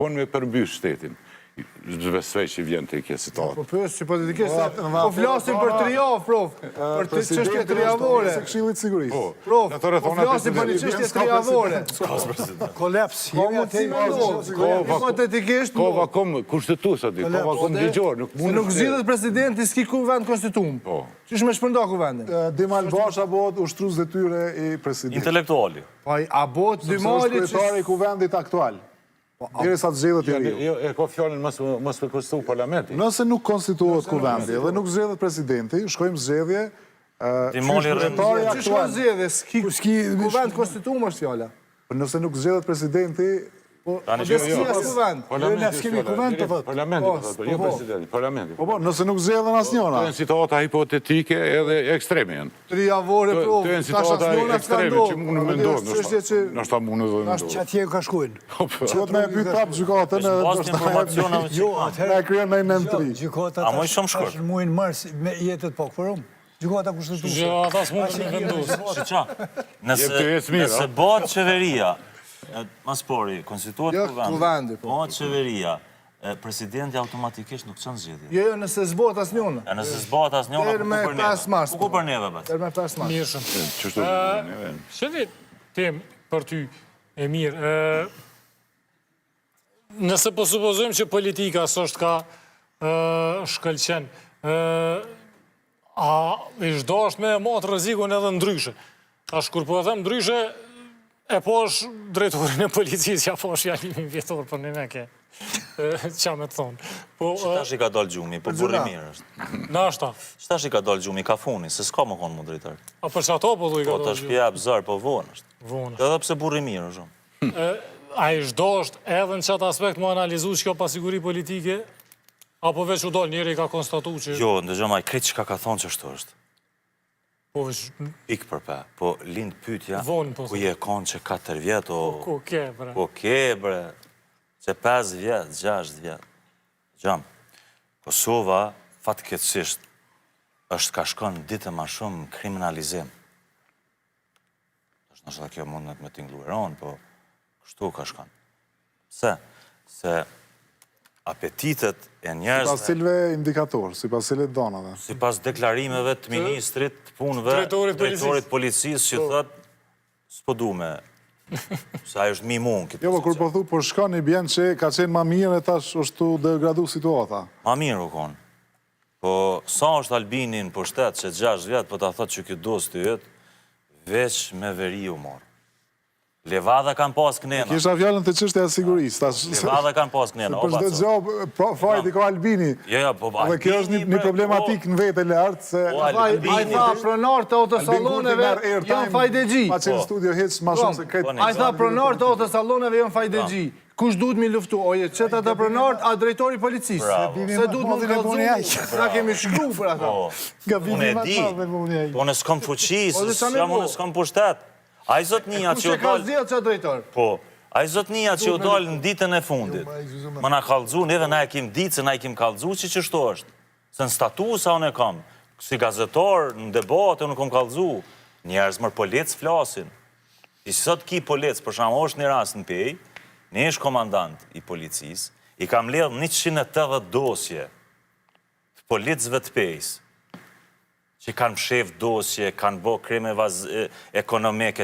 Po me përmbysh shtetin. Zbesoj që vjen të i kje situatë. Po pës që hipotetikisht, po flasim për 3 javë, prof, për të çështje 3 javore. Këshillit sigurisë. Prof, po flasim për një çështje 3 javore. Kolaps. Ka mundësi me ndodhë. Hipotetikisht, Kova kom kushtetues aty, kova kom ligjor. Nuk zgjidhet presidenti, s'ki kuvend konstituum. Qysh me shpërnda kuvendin? Dimal Basha bëhet ushtrues detyre i presidentit. Intelektuali. A bëhet Dimali Kryetari i kuvendit aktual. Derisa të zgjedhet i riu. E ka fjallin mos me konstituu parlamenti. Nëse nuk konstituohet kuvendi dhe nuk zgjedhet presidenti, shkojmë zgjedhje Dimali kryetari Qysh me aktual. zgjedhje? S'ki kuvend konstituum është fjala. Nëse nuk zgjedhet presidenti, nëse nuk zgjedhen asnjëna. Të janë situata hipotetike edhe ekstreme janë. 3 javore, prof, Të janë situata ekstreme që mund me ndodhë. Nështë ta mund dhe ndodhë. Që atje ka shkujnë. Qëtë me e pyt prapë gjykatën e Pas informacionave që ne e kryen në 9-3. Gjykata A moj shumë shkurt. tash muin mars me jetët po këpërum. Gjykata kushtetuese. Gjykata s'mund të vendosë. Qa? Nëse bëhet qeveria, Maspori, konstituohet kuvendi, bëhet qeveria, presidenti automatikisht nuk qënë zgjidhje. Jo, nëse zbot asnjëna. E nëse zbot asnjëna, Deri me 5 mars. ku për neve, bet? Deri me 5 mars. Mirë shumë. Shëti tem për ty, e mirë. Nëse po supozojmë që politika s'është ka shkëlqen, a ishdo është me matë rrezikun edhe ndryshe. Tash kur po e them ndryshe, e po është drejtorin e policisë, ja po është jalimin vjetor për një meke. Qa me të thonë. Qëtash i ka dollë gjumi, po burri mirë është. Nashta. Qëtash i ka dollë gjumi, ka funi, se s'ka më konë mu drejtar. A për që ato po du i ka Po të shpja bëzër, po vonë është. Vonë. Edhe pse burri mirë është. A ishdo është edhe në qatë aspekt më analizu që kjo pasiguri politike, apo veç u dollë njëri ka konstatu që... Jo, ndëgjoma, kretë që ka thonë që shto është. Po veç... Ikë përpe, po lindë pytja, Vonë, po ku je konë që 4 vjetë, Ku ke, bre. po ke, bre, që 5 vjetë, 6 vjetë. Gjam, Kosova, fatkeqësisht, është ka shkon ditë ma shumë kriminalizim. është nështë dhe kjo mundet me t'inglueron, po kështu ka shkon. Pse? Se apetitet e njerëzve... Sipas cilve indikator, sipas cilve donave. Sipas deklarimeve të ministrit, të punëve, drejtorit policisë që thëtë, s'po du me, se ajo është mimun këtë. Jo, po kur po thu, po shkon i bjen që ka qenë ma mirë e tash është tu degradu situata. Ma mirë u konë. Po sa është Albinin për shtetë që 6 vjetë, po ta thëtë që këtë dos të jetë, veç me veri u morë. Levada kanë pas kënena. Kisha fjallën të qështja e sigurisë. Levada kanë pas kënena. Për shdo gjobë, fajt i ka Albini. Jo, po Dhe kjo është një problematik në vete lartë, se... A i tha pronar të autosaloneve janë fajdegji. Ma qenë studio heq ma shumë se këtë... A i tha pronar të autosaloneve janë fajdegji. Kush duhet mi luftu? Oje, qëta të pronar, a drejtori policisë. Se duhet më kalëzu, na kemi shkru për ata. Unë e di, po në s'kom fuqis, jam unë s'kom pushtet. A i zotnia që u dollë... Po, a i zotnia që u dollë në ditën e fundit. Më na kalëzu, neve na e kim ditë se na e kim kalëzu që qështu është. Se në statusa unë e kam. Si gazetor, në debate, unë kom kalëzu. Njerëz mërë policë flasin. I sot ki policë, për shumë është një rast në pej, një është komandant i policisë, i kam ledhë 180 dosje të policëve të pejsë, që kanë mshef dosje, kanë bo krime ekonomike,